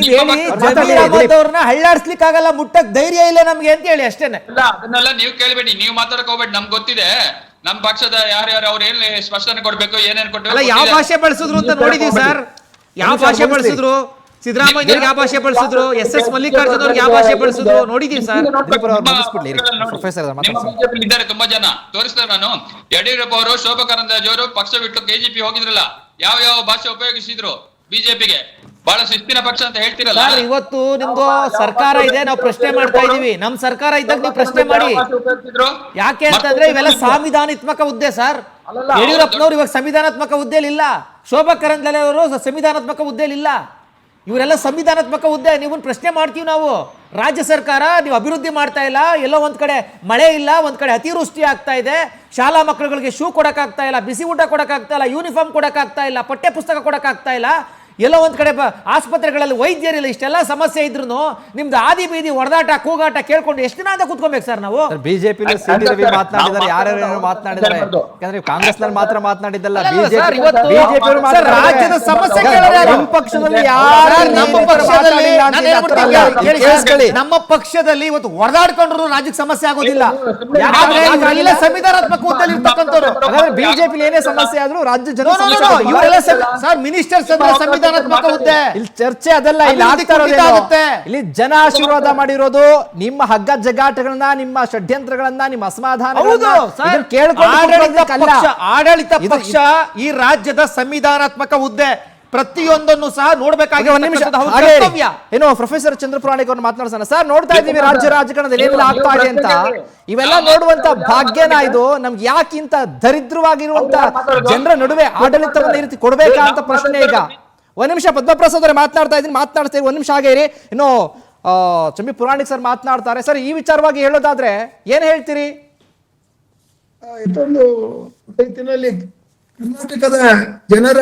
ಜಮೀರ್ ಅಹಮದ್ ಅವ್ರನ್ನ ಹಳ್ಳಾಡ್ಸ್ಲಿಕ್ಕೆ ಆಗಲ್ಲ, ಮುಟ್ಟಕ್ ಧೈರ್ಯ ಇಲ್ಲ ನಮ್ಗೆ ಅಂತ ಹೇಳಿ ಅಷ್ಟೇನೆ. ಅದನ್ನೆಲ್ಲ ನೀವು ಕೇಳ್ಬೇಡಿ, ನೀವು ಮಾತಾಡಕ್ ಹೋಗ್ಬೇಡಿ. ನಮ್ಗೆ ಗೊತ್ತಿದೆ ನಮ್ ಪಕ್ಷದ ಯಾರ್ಯಾರು ಅವ್ರು ಏನ್ ಸ್ಪಷ್ಟನೆ ಕೊಡ್ಬೇಕು, ಏನೇನ್ ಕೊಡ್ಬೇಕು. ಯಾವ ಭಾಷೆ ಬಳಸಿದ್ರು ಅಂತ ನೋಡಿದೀವಿ ಸರ್. ಯಾವ ಭಾಷೆ ಬಳಸಿದ್ರು? ಸಿದ್ದರಾಮಯ್ಯ ಯಾವ ಭಾಷೆ ಬಳಸಿದ್ರು? SS ಮಲ್ಲಿಕಾರ್ಜುನ್ ಅವ್ರಿಗೆ ಯಾವ ಭಾಷೆ ಬಳಸಿದ್ರು ನೋಡಿದೀವಿ ಸರ್. ಇದ್ದಾರೆ ತುಂಬಾ ಜನ, ತೋರಿಸ್ತಾರೆ. ನಾನು ಯಡಿಯೂರಪ್ಪ ಅವರು, ಶೋಭಾ ಕರಂದ್ಲಾಜೆ ಅವರು ಪಕ್ಷ ಬಿಟ್ಟು KJP ಹೋಗಿದ್ರಲ್ಲ, ಯಾವ ಭಾಷೆ ಉಪಯೋಗಿಸಿದ್ರು ಬಿಜೆಪಿಗೆ? ಬಹಳ ಶಿಸ್ತಿನ ಪಕ್ಷ ಅಂತ ಹೇಳ್ತಿರಲ್ಲ. ಇವತ್ತು ನಿಮ್ದು ಸರ್ಕಾರ ಇದೆ, ನಾವು ಪ್ರಶ್ನೆ ಮಾಡ್ತಾ ಇದೀವಿ. ನಮ್ ಸರ್ಕಾರ ಇದ್ದಾಗ ನೀವು ಪ್ರಶ್ನೆ ಮಾಡಿ. ಯಾಕೆ ಅಂತಂದ್ರೆ ಇವೆಲ್ಲ ಸಂವಿಧಾನಾತ್ಮಕ ಹುದ್ದೆ ಸರ್. ಯಡಿಯೂರಪ್ಪನವ್ರು ಇವಾಗ ಸಂವಿಧಾನಾತ್ಮಕ ಹುದ್ದೆಲಿ ಇಲ್ಲ. ಶೋಭಾ ಕರಂದ್ಲಾಜೆ ಅವರು ಸಂವಿಧಾನಾತ್ಮಕ ಹುದ್ದೆಯಲ್ಲಿ ಇಲ್ಲ. ಇವರೆಲ್ಲ ಸಂವಿಧಾನಾತ್ಮಕ ಹುದ್ದೆ. ನೀವೊಂದು ಪ್ರಶ್ನೆ ಮಾಡ್ತೀವಿ ನಾವು. ರಾಜ್ಯ ಸರ್ಕಾರ ನೀವು ಅಭಿವೃದ್ಧಿ ಮಾಡ್ತಾ ಇಲ್ಲ, ಎಲ್ಲೋ ಒಂದ್ ಕಡೆ ಮಳೆ ಇಲ್ಲ, ಒಂದ್ ಕಡೆ ಅತಿವೃಷ್ಟಿ ಆಗ್ತಾ ಇದೆ, ಶಾಲಾ ಮಕ್ಕಳುಗಳಿಗೆ ಶೂ ಕೊಡಕ್ಕಾಗ್ತಾ ಇಲ್ಲ, ಬಿಸಿ ಊಟ ಕೊಡಕ್ಕಾಗ್ತಾ ಇಲ್ಲ, ಯೂನಿಫಾರ್ಮ್ ಕೊಡಕ್ಕಾಗ್ತಾ ಇಲ್ಲ, ಪಠ್ಯ ಪುಸ್ತಕ ಕೊಡಕ್ಕಾಗ್ತಾ ಇಲ್ಲ, ಎಲ್ಲೋ ಒಂದ್ ಕಡೆ ಆಸ್ಪತ್ರೆಗಳಲ್ಲಿ ವೈದ್ಯರಿಲ್ಲ. ಇಷ್ಟೆಲ್ಲ ಸಮಸ್ಯೆ ಇದ್ರು ನಿಮ್ದು ಆದಿ ಬೀದಿ ಹೊಡೆದಾಟ ಕೂಗಾಟ ಕೇಳ್ಕೊಂಡು ಎಷ್ಟು ದಿನ ಅಂತ ಕೂತ್ಕೊಬೇಕು ಸರ್ ನಾವು? ಬಿಜೆಪಿ ರವಿ ಮಾತನಾಡಿದ್ದಾರೆ, ಯಾರ್ಯಾರು ಮಾತನಾಡಿದ್ದಾರೆ? ಯಾಕಂದ್ರೆ ಕಾಂಗ್ರೆಸ್ ನಲ್ಲಿ ಮಾತ್ರ ಮಾತನಾಡಿದ್ದಲ್ಲ, ರಾಜ್ಯದ ಸಮಸ್ಯೆ ಪಕ್ಷದಲ್ಲಿ ನಮ್ಮ ಪಕ್ಷದಲ್ಲಿ ಇವತ್ತು ಹೊಡೆದಾಡ್ಕೊಂಡ್ರು ರಾಜ್ಯಕ್ಕೆ ಸಮಸ್ಯೆ ಆಗೋದಿಲ್ಲ. ಯಾಕಂದ್ರೆ ಸಂವಿಧಾನಾತ್ಮಕ ಹುದ್ದೆಯಲ್ಲಿ ಇರ್ತಕ್ಕಂಥವ್ರು. ಬಿಜೆಪಿ ಏನೇ ಸಮಸ್ಯೆ ಆದ್ರೂ ರಾಜ್ಯ ಜನ ಸರ್ ಮಿನಿಸ್ಟರ್ಸ್ ಸಂವಿಧಾನಾತ್ಮಕ ಹುದ್ದೆ. ಇಲ್ಲಿ ಚರ್ಚೆ ಅದಲ್ಲ, ಇಲ್ಲಿ ಆಗ್ತಾ ಇರೋದು ಇಲ್ಲಿ ಜನ ಆಶೀರ್ವಾದ ಮಾಡಿರೋದು ನಿಮ್ಮ ಹಗ್ಗ ಜಗಾಟಗಳನ್ನ, ನಿಮ್ಮ ಷಡ್ಯಂತ್ರಗಳನ್ನ, ನಿಮ್ಮ ಅಸಮಾಧಾನಗಳನ್ನ ಆಡಳಿತ ಪಕ್ಷ ಈ ರಾಜ್ಯದ ಸಂವಿಧಾನಾತ್ಮಕ ಹುದ್ದೆ ಪ್ರತಿಯೊಂದನ್ನು ಸಹ ನೋಡ್ಬೇಕಾಗಿ. ಏನೋ ಪ್ರೊಫೆಸರ್ ಚಂದ್ರಪುರಾಣಿಕ್ ಅವ್ರನ್ನ ಮಾತನಾಡ್ಸೋಣ ಸರ್. ನೋಡ್ತಾ ಇದ್ದೀವಿ ರಾಜ್ಯ ರಾಜಕಾರಣದಲ್ಲಿ ಏನೆಲ್ಲ ಆಗ್ತಾ ಇದೆ ಅಂತ. ಇವೆಲ್ಲ ನೋಡುವಂತ ಭಾಗ್ಯನ ಇದು ನಮ್ಗೆ? ಯಾಕಿಂತ ದರಿದ್ರವಾಗಿರುವಂತ ಜನರ ನಡುವೆ ಆಡಳಿತವನ್ನ ಈ ರೀತಿ ಕೊಡ್ಬೇಕಾ ಅಂತ ಪ್ರಶ್ನೆ. ಈಗ ಒಂದ್ ನಿಮಿಷ ಪದ್ಮಪ್ರಸಾದ್ ಅವರೇ ಮಾತನಾಡ್ತಾ ಇದ್ದೀನಿ, ಮಾತನಾಡ್ತಾ ಒಂದ್ ನಿಮಿಷ ಹಾಗೆ ಇರಿ. ಇನ್ನು ಚಂಬಿ ಪುರಾಣಿಕ್ ಸರ್ ಮಾತನಾಡ್ತಾರೆ. ಸರ್, ಈ ವಿಚಾರವಾಗಿ ಹೇಳೋದಾದ್ರೆ ಏನ್ ಹೇಳ್ತೀರಿ? ಇದೊಂದು ರೀತಿಯಲ್ಲಿ ಕರ್ನಾಟಕದ ಜನರ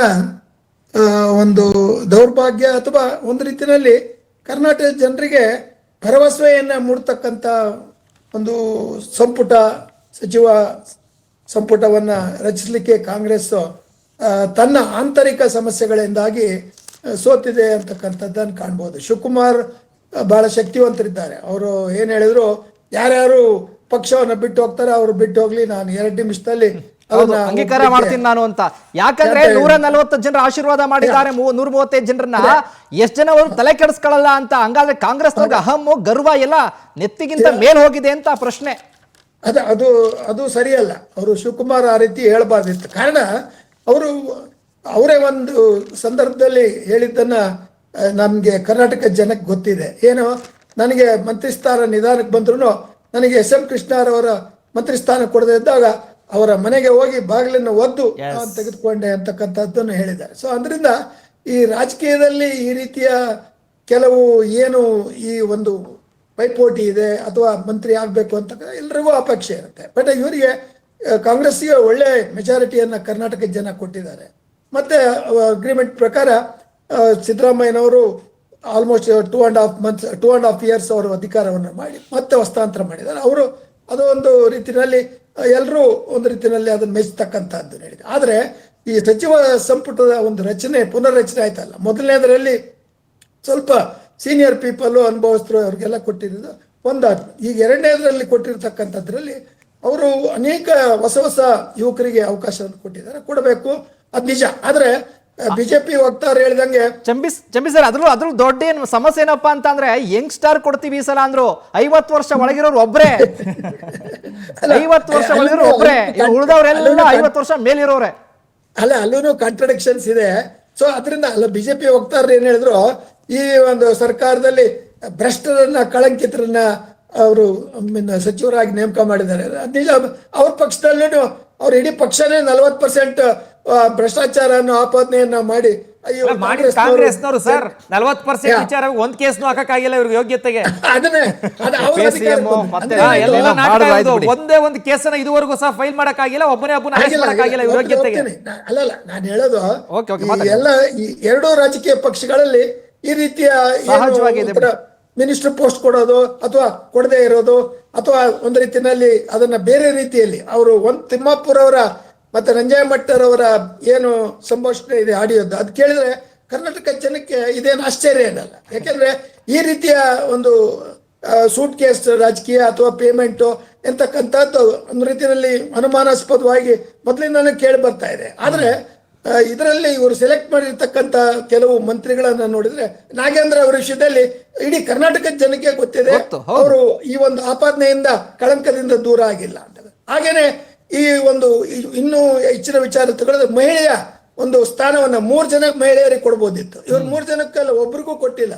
ಒಂದು ದೌರ್ಭಾಗ್ಯ, ಅಥವಾ ಒಂದು ರೀತಿಯಲ್ಲಿ ಕರ್ನಾಟಕದ ಜನರಿಗೆ ಭರವಸೆಯನ್ನ ಮೂಡ್ತಕ್ಕಂಥ ಒಂದು ಸಚಿವ ಸಂಪುಟವನ್ನ ರಚಿಸಲಿಕ್ಕೆ ಕಾಂಗ್ರೆಸ್ ತನ್ನ ಆಂತರಿಕ ಸಮಸ್ಯೆಗಳಿಂದಾಗಿ ಸೋತಿದೆ ಅಂತಕ್ಕಂಥದ್ದನ್ನು ಕಾಣ್ಬೋದು. ಶಿವಕುಮಾರ್ ಬಹಳ ಶಕ್ತಿವಂತರಿದ್ದಾರೆ. ಅವರು ಏನ್ ಹೇಳಿದ್ರು, ಯಾರ್ಯಾರು ಪಕ್ಷವನ್ನ ಬಿಟ್ಟು ಹೋಗ್ತಾರೆ ಅವ್ರು ಬಿಟ್ಟು ಹೋಗ್ಲಿ, ನಾನು 2 ನಿಮಿಷದಲ್ಲಿ ಅಂಗೀಕಾರ ಮಾಡ್ತೀನಿ ನಾನು ಅಂತ. ಯಾಕಂದ್ರೆ 140 ಜನರ ಆಶೀರ್ವಾದ ಮಾಡಿದ್ದಾರೆ, 135 ಜನರನ್ನ ಎಷ್ಟು ಜನ ಅವರು ತಲೆ ಕೆಡಿಸ್ಕೊಳ್ಳಲ್ಲ ಅಂತ. ಹಂಗಾದ್ರೆ ಕಾಂಗ್ರೆಸ್ ಅಹಮ್ಮು ಗರ್ವ ಎಲ್ಲ ನೆತ್ತಿಗಿಂತ ಮೇಲ್ ಹೋಗಿದೆ ಅಂತ ಪ್ರಶ್ನೆ. ಅದು ಸರಿಯಲ್ಲ. ಅವರು ಶಿವಕುಮಾರ್ ಆ ರೀತಿ ಹೇಳಬಾರ್ದಿತ್ತು. ಕಾರಣ ಅವರೇ ಒಂದು ಸಂದರ್ಭದಲ್ಲಿ ಹೇಳಿದ್ದನ್ನ ನಮ್ಗೆ ಕರ್ನಾಟಕ ಜನಕ್ಕೆ ಗೊತ್ತಿದೆ. ಏನು, ನನಗೆ ಮಂತ್ರಿ ಸ್ಥಾನ ನಿಧಾನಕ್ಕೆ ಬಂದ್ರು ನನಗೆ SM ಕೃಷ್ಣರವರ ಮಂತ್ರಿ ಸ್ಥಾನ ಕೊಡದೇ ಇದ್ದಾಗ ಅವರ ಮನೆಗೆ ಹೋಗಿ ಬಾಗಿಲನ್ನು ಒದ್ದು ತೆಗೆದುಕೊಂಡೆ ಅಂತಕ್ಕಂಥದ್ದನ್ನು ಹೇಳಿದ್ದಾರೆ. ಸೊ ಅದರಿಂದ ಈ ರಾಜಕೀಯದಲ್ಲಿ ಈ ರೀತಿಯ ಕೆಲವು ಏನು ಈ ಒಂದು ಪೈಪೋಟಿ ಇದೆ, ಅಥವಾ ಮಂತ್ರಿ ಆಗ್ಬೇಕು ಅಂತ ಎಲ್ರಿಗೂ ಅಪೇಕ್ಷೆ ಇರುತ್ತೆ. ಬಟ್ ಇವರಿಗೆ ಕಾಂಗ್ರೆಸ್ಗೆ ಒಳ್ಳೆ ಮೆಜಾರಿಟಿಯನ್ನ ಕರ್ನಾಟಕ ಜನ ಕೊಟ್ಟಿದ್ದಾರೆ. ಮತ್ತೆ ಅಗ್ರಿಮೆಂಟ್ ಪ್ರಕಾರ ಸಿದ್ದರಾಮಯ್ಯನವರು ಆಲ್ಮೋಸ್ಟ್ 2.5 years ಅವರು ಅಧಿಕಾರವನ್ನು ಮಾಡಿ ಮತ್ತೆ ಹಸ್ತಾಂತರ ಮಾಡಿದ್ದಾರೆ. ಅವರು ಅದು ಒಂದು ರೀತಿಯಲ್ಲಿ ಎಲ್ಲರೂ ಒಂದು ರೀತಿಯಲ್ಲಿ ಅದನ್ನು ಮೆಚ್ಚತಕ್ಕಂಥದ್ದು ಹೇಳಿದೆ. ಆದರೆ ಈ ಸಚಿವ ಸಂಪುಟದ ಒಂದು ಪುನರ್ರಚನೆ ಆಯ್ತಲ್ಲ, ಮೊದಲನೇದರಲ್ಲಿ ಸ್ವಲ್ಪ ಸೀನಿಯರ್ ಪೀಪಲ್ ಅನುಭವಿಸ್ತರು ಅವ್ರಿಗೆಲ್ಲ ಕೊಟ್ಟಿದ್ದು ಒಂದಾದ್ರು. ಈಗ 2ನೇದರಲ್ಲಿ ಕೊಟ್ಟಿರ್ತಕ್ಕಂಥದ್ರಲ್ಲಿ ಅವರು ಅನೇಕ ಹೊಸ ಯುವಕರಿಗೆ ಅವಕಾಶವನ್ನು ಕೊಟ್ಟಿದ್ದಾರೆ, ಕೊಡಬೇಕು, ಅದ್ ನಿಜ. ಆದ್ರೆ ಬಿಜೆಪಿ ವಕ್ತಾರ ಹೇಳಿದಂಗೆ ಚಂಬಿ ಸರ್, ಅದ್ರ ದೊಡ್ಡ ಏನು ಸಮಸ್ಯೆ ಏನಪ್ಪಾ ಅಂತ ಅಂದ್ರೆ ಯಂಗ್ಸ್ಟಾರ್ ಕೊಡ್ತೀವಿ ಈ ಸಲ ಅಂದ್ರು. 50 ವರ್ಷ ಒಳಗಿರೋರು ಒಬ್ರೆ, 50 ವರ್ಷ ಒಳಗಿರೋರು ಒಬ್ರೆ, ಉಳಿದವರೆಲ್ಲ 50 ವರ್ಷ ಮೇಲಿರೋರೆ. ಅಲ್ಲೂ ಕಾಂಟ್ರಡಿಕ್ಷನ್ಸ್ ಇದೆ. ಸೊ ಅದರಿಂದ ಬಿಜೆಪಿ ವಕ್ತಾರರು ಏನ್ ಹೇಳಿದ್ರು, ಈ ಒಂದು ಸರ್ಕಾರದಲ್ಲಿ ಭ್ರಷ್ಟರನ್ನ, ಕಳಂಕಿತರನ್ನ ಅವರು ಸಚಿವರಾಗಿ ನೇಮಕ ಮಾಡಿದ್ದಾರೆ. ನಿಜ. ಅವ್ರ ಪಕ್ಷದಲ್ಲೂ ಅವ್ರ ಇಡೀ ಪಕ್ಷನೇ 40% ಭ್ರಷ್ಟಾಚಾರ ಅನ್ನೋ ಆಪಾದನೆಯನ್ನ ಮಾಡಿ ಕಾಂಗ್ರೆಸ್ನವರು ಸರ್ 40% ವಿಚಾರ ಒಂದ್ ಕೇಸ್ನು ಹಾಕಕ್ಕಾಗಿಲ್ಲ ಇವ್ರಿಗೆ ಯೋಗ್ಯತೆಗೆ. ಒಂದೇ ಒಂದು ಕೇಸನ್ನ ಇದುವರೆಗೂ ಸಹ ಫೈಲ್ ಮಾಡಕ್ಕಾಗಿಲ್ಲ, ಒಬ್ಬನೇ ಮಾಡಕ್ಕಾಗಿಲ್ಲ ಇವ್ರ ಯೋಗ್ಯತೆಗೆ. ಅಲ್ಲಲ್ಲ, ನಾನು ಹೇಳೋದು ಎಲ್ಲ ಈ 2 ರಾಜಕೀಯ ಪಕ್ಷಗಳಲ್ಲಿ ಈ ರೀತಿಯ ಮಿನಿಸ್ಟರ್ ಪೋಸ್ಟ್ ಕೊಡೋದು ಅಥವಾ ಕೊಡದೇ ಇರೋದು, ಅಥವಾ ಒಂದು ರೀತಿಯಲ್ಲಿ ಅದನ್ನ ಬೇರೆ ರೀತಿಯಲ್ಲಿ ಅವರು ತಿಮ್ಮಾಪುರ್ ಅವರ ಮತ್ತೆ ರಂಜಾಯ ಮಟ್ಟರ್ ಅವರ ಏನು ಸಂಭಾಷಣೆ ಇದೆ ಆಡಿಯೋದು, ಅದು ಕೇಳಿದ್ರೆ ಕರ್ನಾಟಕ ಜನಕ್ಕೆ ಇದೇನು ಆಶ್ಚರ್ಯ ಏನಲ್ಲ. ಯಾಕೆಂದ್ರೆ ಈ ರೀತಿಯ ಒಂದು ಸೂಟ್ ಕೇಸ್ ರಾಜಕೀಯ ಅಥವಾ ಪೇಮೆಂಟು ಎಂತಕ್ಕಂಥದ್ದು ಒಂದು ರೀತಿಯಲ್ಲಿ ಅನುಮಾನಾಸ್ಪದವಾಗಿ ಮೊದಲಿಂದಾನು ಕೇಳಿ ಬರ್ತಾ ಇದೆ. ಆದ್ರೆ ಇದರಲ್ಲಿ ಇವರು ಸೆಲೆಕ್ಟ್ ಮಾಡಿರ್ತಕ್ಕಂಥ ಕೆಲವು ಮಂತ್ರಿಗಳನ್ನ ನೋಡಿದ್ರೆ, ನಾಗೇಂದ್ರ ಅವರ ವಿಷಯದಲ್ಲಿ ಇಡೀ ಕರ್ನಾಟಕದ ಜನಕ್ಕೆ ಗೊತ್ತಿದೆ, ಅವರು ಈ ಒಂದು ಆಪಾದನೆಯಿಂದ, ಕಳಂಕದಿಂದ ದೂರ ಆಗಿಲ್ಲ ಅಂತ. ಹಾಗೇನೆ ಈ ಒಂದು ಇನ್ನೂ ಹೆಚ್ಚಿನ ವಿಚಾರ ತಗೊಳ್ಳೋದು, ಮಹಿಳೆಯ ಒಂದು ಸ್ಥಾನವನ್ನ 3 ಜನ ಮಹಿಳೆಯರಿಗೆ ಕೊಡ್ಬೋದಿತ್ತು. ಇವ್ರು 3 ಜನಕ್ಕಲ್ಲ, ಒಬ್ರಿಗೂ ಕೊಟ್ಟಿಲ್ಲ.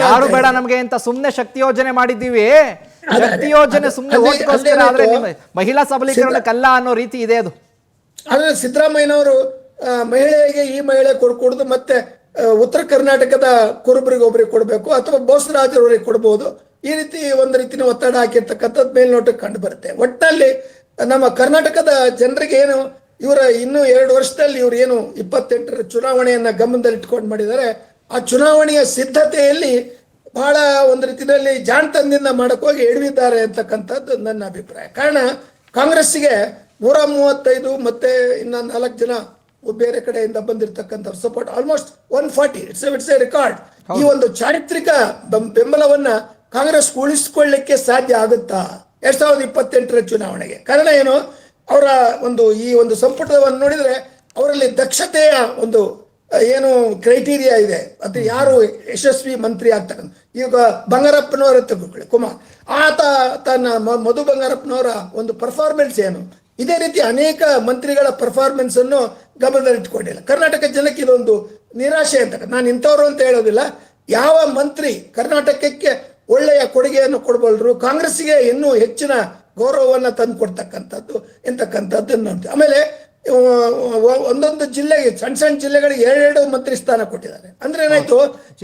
ಯಾರು ಬೇಡ ನಮ್ಗೆ ಅಂತ ಸುಮ್ನೆ ಶಕ್ತಿ ಯೋಜನೆ ಮಾಡಿದ್ದೀವಿ. ಶಕ್ತಿ ಯೋಜನೆ ಸುಮ್ನೆ ಓಟ್ಗೋಸ್ಕರ, ಆದ್ರೆ ಮಹಿಳಾ ಸಬಲೀಕರಣಕ್ಕಲ್ಲ ಅನ್ನೋ ರೀತಿ ಇದೆ ಅದು. ಆದ್ರೆ ಸಿದ್ದರಾಮಯ್ಯನವರು ಮಹಿಳೆಗೆ ಈ ಮಹಿಳೆ ಕೊಡ್ಕೂಡ್ದು, ಮತ್ತೆ ಉತ್ತರ ಕರ್ನಾಟಕದ ಕುರುಬರಿಗೆ ಒಬ್ಬರಿಗೆ ಕೊಡಬೇಕು ಅಥವಾ ಬೋಸರಾಜರವರಿಗೆ ಕೊಡ್ಬೋದು. ಈ ರೀತಿ ಒಂದು ರೀತಿಯ ಒತ್ತಡ ಹಾಕಿರ್ತಕ್ಕಂಥದ್ದು ಮೇಲ್ನೋಟಕ್ಕೆ ಕಂಡು ಬರುತ್ತೆ. ಒಟ್ಟಿನಲ್ಲಿ ನಮ್ಮ ಕರ್ನಾಟಕದ ಜನರಿಗೆ ಏನು ಇವರ ಇನ್ನೂ 2 ವರ್ಷದಲ್ಲಿ ಇವ್ರು ಏನು 28ರ ಚುನಾವಣೆಯನ್ನ ಗಮನದಲ್ಲಿ ಇಟ್ಕೊಂಡು ಮಾಡಿದ್ದಾರೆ, ಆ ಚುನಾವಣೆಯ ಸಿದ್ಧತೆಯಲ್ಲಿ ಬಹಳ ಒಂದು ರೀತಿಯಲ್ಲಿ ಜಾಣತನದಿಂದ ಮಾಡಕ್ ಹೋಗಿ ಎಡವಿದ್ದಾರೆ ಅಂತಕ್ಕಂಥದ್ದು ನನ್ನ ಅಭಿಪ್ರಾಯ. ಕಾರಣ ಕಾಂಗ್ರೆಸ್ಸಿಗೆ 135 ಮತ್ತೆ ಇನ್ನ 4 ಜನ ಬೇರೆ ಕಡೆಯಿಂದ ಬಂದಿರತಕ್ಕಂಥ support almost 140. It's A record. ಈ ಒಂದು ಚಾರಿತ್ರಿಕ ಬೆಂಬಲವನ್ನ ಕಾಂಗ್ರೆಸ್ ಉಳಿಸಿಕೊಳ್ಳಲಿಕ್ಕೆ ಸಾಧ್ಯ ಆಗುತ್ತಾ 2028ರ ಚುನಾವಣೆಗೆ? ಕಾರಣ ಏನು, ಅವರ ಈ ಒಂದು ಸಂಪುಟವನ್ನು ನೋಡಿದ್ರೆ ಅವರಲ್ಲಿ ದಕ್ಷತೆಯ ಒಂದು ಏನು ಕ್ರೈಟೀರಿಯಾ ಇದೆ, ಅದು ಯಾರು ಯಶಸ್ವಿ ಮಂತ್ರಿ ಆಗ್ತಕ್ಕಂಥ. ಈಗ ಬಂಗಾರಪ್ಪನವರ ತೆಗೆದುಕೊಳ್ಳಿ, ಕುಮಾರ್ ತನ್ನ ಮಧು ಬಂಗಾರಪ್ಪನವರ ಒಂದು ಪರ್ಫಾರ್ಮೆನ್ಸ್ ಏನು, ಇದೇ ರೀತಿ ಅನೇಕ ಮಂತ್ರಿಗಳ ಪರ್ಫಾರ್ಮೆನ್ಸ್ ಅನ್ನು ಗಮನದಲ್ಲಿ ಇಟ್ಕೊಂಡಿಲ್ಲ. ಕರ್ನಾಟಕ ಜನಕ್ಕೆ ಇದೊಂದು ನಿರಾಶೆ ಅಂತ. ನಾನು ಇಂಥವ್ರು ಅಂತ ಹೇಳೋದಿಲ್ಲ, ಯಾವ ಮಂತ್ರಿ ಕರ್ನಾಟಕಕ್ಕೆ ಒಳ್ಳೆಯ ಕೊಡುಗೆಯನ್ನು ಕೊಡಬಲ್ಲರು, ಕಾಂಗ್ರೆಸ್ಸಿಗೆ ಇನ್ನೂ ಹೆಚ್ಚಿನ ಗೌರವವನ್ನು ತಂದು ಕೊಡ್ತಕ್ಕಂಥದ್ದು ಎಂತಕ್ಕಂಥದ್ದನ್ನು ನೋಡ್ತೀವಿ. ಆಮೇಲೆ ಒಂದೊಂದು ಜಿಲ್ಲೆಗೆ ಸಣ್ಣ ಜಿಲ್ಲೆಗಳಿಗೆ 2 ಮಂತ್ರಿ ಸ್ಥಾನ ಕೊಟ್ಟಿದ್ದಾರೆ. ಅಂದ್ರೆ ಏನಾಯ್ತು,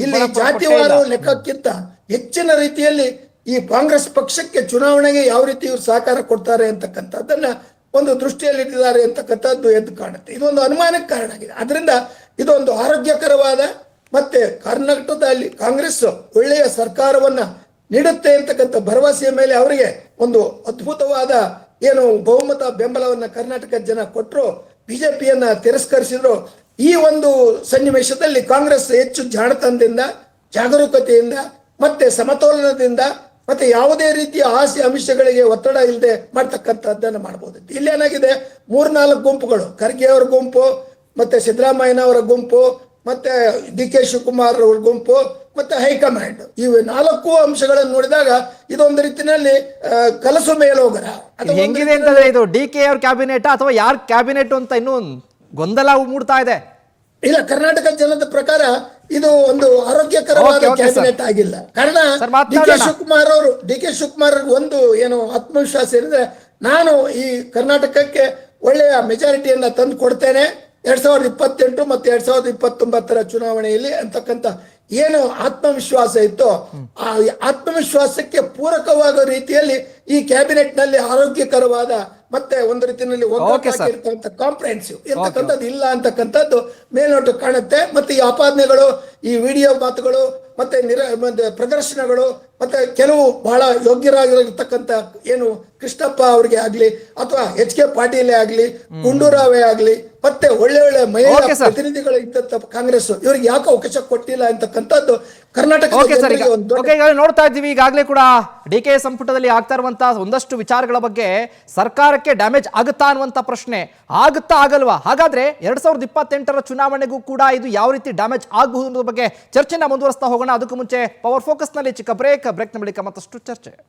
ಇಲ್ಲಿ ಜಾತಿವಾರ ಲೆಕ್ಕಕ್ಕಿಂತ ಹೆಚ್ಚಿನ ರೀತಿಯಲ್ಲಿ ಈ ಕಾಂಗ್ರೆಸ್ ಪಕ್ಷಕ್ಕೆ ಚುನಾವಣೆಗೆ ಯಾವ ರೀತಿ ಇವರು ಸಹಕಾರ ಕೊಡ್ತಾರೆ ಅಂತಕ್ಕಂಥದ್ದನ್ನ ಒಂದು ದೃಷ್ಟಿಯಲ್ಲಿ ಇಟ್ಟಿದ್ದಾರೆ ಅಂತಕ್ಕಂಥದ್ದು ಎದ್ದು ಕಾಣುತ್ತೆ. ಇದೊಂದು ಅನುಮಾನಕ್ಕೆ ಕಾರಣ ಆಗಿದೆ. ಅದರಿಂದ ಇದೊಂದು ಆರೋಗ್ಯಕರವಾದ ಮತ್ತೆ ಕರ್ನಾಟಕದಲ್ಲಿ ಕಾಂಗ್ರೆಸ್ ಒಳ್ಳೆಯ ಸರ್ಕಾರವನ್ನ ನೀಡುತ್ತೆ ಅಂತಕ್ಕಂಥ ಭರವಸೆಯ ಮೇಲೆ ಅವರಿಗೆ ಒಂದು ಅದ್ಭುತವಾದ ಏನು ಬಹುಮತ ಬೆಂಬಲವನ್ನ ಕರ್ನಾಟಕದ ಜನ ಕೊಟ್ಟರು, ಬಿಜೆಪಿಯನ್ನ ತಿರಸ್ಕರಿಸಿದ್ರು. ಈ ಒಂದು ಸನ್ನಿವೇಶದಲ್ಲಿ ಕಾಂಗ್ರೆಸ್ ಹೆಚ್ಚು ಜಾಣತನದಿಂದ, ಜಾಗರೂಕತೆಯಿಂದ ಮತ್ತೆ ಸಮತೋಲನದಿಂದ ಮತ್ತೆ ಯಾವುದೇ ರೀತಿಯ ಆಸೆ ಅಂಶಗಳಿಗೆ ಒತ್ತಡ ಇಲ್ಲದೆ ಮಾಡ್ತಕ್ಕಂಥದ್ದನ್ನು ಮಾಡಬಹುದು. ಇಲ್ಲಿ ಏನಾಗಿದೆ, 3-4 ಗುಂಪುಗಳು, ಖರ್ಗೆ ಅವರ ಗುಂಪು, ಮತ್ತೆ ಸಿದ್ದರಾಮಯ್ಯನವರ ಗುಂಪು, ಮತ್ತೆ ಡಿ ಕೆ ಶಿವಕುಮಾರ್ ಅವ್ರ ಗುಂಪು, ಮತ್ತೆ ಹೈಕಮಾಂಡ್, ಇವು 4 ಅಂಶಗಳನ್ನು ನೋಡಿದಾಗ ಇದೊಂದು ರೀತಿಯಲ್ಲಿ ಕಲಸು ಮೇಲೋಗರ. ಹೆಂಗಿದೆ ಅಂತಂದ್ರೆ ಇದು ಡಿ ಕೆ ಅವ್ರ ಕ್ಯಾಬಿನೆಟ್ ಅಥವಾ ಯಾರ ಕ್ಯಾಬಿನೆಟ್ ಅಂತ ಇನ್ನೂ ಗೊಂದಲ ಮೂಡ್ತಾ ಇದೆ. ಇಲ್ಲ, ಕರ್ನಾಟಕ ಜನದ ಪ್ರಕಾರ ಇದು ಒಂದು ಆರೋಗ್ಯಕರವಾದ ಕ್ಯಾಬಿನೆಟ್ ಆಗಿಲ್ಲ. ಕಾರಣ ಡಿ ಕೆ ಶಿವಕುಮಾರ್ ಒಂದು ಏನು ಆತ್ಮವಿಶ್ವಾಸ ಏನಿದೆ, ನಾನು ಈ ಕರ್ನಾಟಕಕ್ಕೆ ಒಳ್ಳೆಯ ಮೆಜಾರಿಟಿಯನ್ನ ತಂದು ಕೊಡ್ತೇನೆ 2028 ಮತ್ತು 2029ರ ಚುನಾವಣೆಯಲ್ಲಿ ಅಂತಕ್ಕಂಥ ಏನು ಆತ್ಮವಿಶ್ವಾಸ ಇತ್ತು, ಆ ಆತ್ಮವಿಶ್ವಾಸಕ್ಕೆ ಪೂರಕವಾದ ರೀತಿಯಲ್ಲಿ ಈ ಕ್ಯಾಬಿನೆಟ್ ನಲ್ಲಿ ಆರೋಗ್ಯಕರವಾದ ಮತ್ತೆ ಒಂದು ರೀತಿಯಲ್ಲಿ ಕಾಂಪ್ರಹೆನ್ಸಿವ್ ಇರ್ತಕ್ಕಂಥದ್ದು ಇಲ್ಲ ಅಂತಕ್ಕಂಥದ್ದು ಮೇಲ್ನೋಟ ಕಾಣುತ್ತೆ. ಮತ್ತೆ ಈ ಆಪಾದನೆಗಳು, ಈ ವಿಡಿಯೋ ಮಾತುಗಳು, ಮತ್ತೆ ಪ್ರದರ್ಶನಗಳು, ಮತ್ತೆ ಕೆಲವು ಬಹಳ ಯೋಗ್ಯರಾಗಿರತಕ್ಕಂಥ ಏನು ಕೃಷ್ಣಪ್ಪ ಅವ್ರಿಗೆ ಆಗ್ಲಿ ಅಥವಾ HK ಪಾಟೀಲೇ ಆಗ್ಲಿ, ಗುಂಡೂರಾವೇ ಆಗ್ಲಿ, ಮತ್ತೆ ಒಳ್ಳೆ ಮಹಿಳಾ ಪ್ರತಿನಿಧಿಗಳು ಇದ್ದಂತ ಕಾಂಗ್ರೆಸ್ ಇವರಿಗೆ ಯಾಕೆ ಅವಕಾಶ ಕೊಟ್ಟಿಲ್ಲ ಅಂತಕ್ಕಂಥದ್ದು ಕರ್ನಾಟಕ ನೋಡ್ತಾ ಇದ್ದೀವಿ. ಈಗಾಗಲೇ ಕೂಡ DK ಸಂಪುಟದಲ್ಲಿ ಆಗ್ತಾ ಇರುವಂತಹ ಒಂದಷ್ಟು ವಿಚಾರಗಳ ಬಗ್ಗೆ ಸರ್ಕಾರಕ್ಕೆ ಡ್ಯಾಮೇಜ್ ಆಗುತ್ತಾ ಅನ್ನುವಂತ ಪ್ರಶ್ನೆ, ಆಗುತ್ತಾ ಆಗಲ್ವಾ? ಹಾಗಾದ್ರೆ 2028ರ ಚುನಾವಣೆಗೂ ಕೂಡ ಇದು ಯಾವ ರೀತಿ ಡ್ಯಾಮೇಜ್ ಆಗಬಹುದು ಅನ್ನೋದ್ರ ಬಗ್ಗೆ ಚರ್ಚೆನ ಮುಂದುವರಿಸ್ತಾ ಹೋಗೋಣ. ಅದಕ್ಕೂ ಮುಂಚೆ ಪವರ್ ಫೋಕಸ್ ನಲ್ಲಿ ಚಿಕ್ಕ ಬ್ರೇಕ್ನ ಬಳಿಕ ಮತ್ತಷ್ಟು ಚರ್ಚೆ.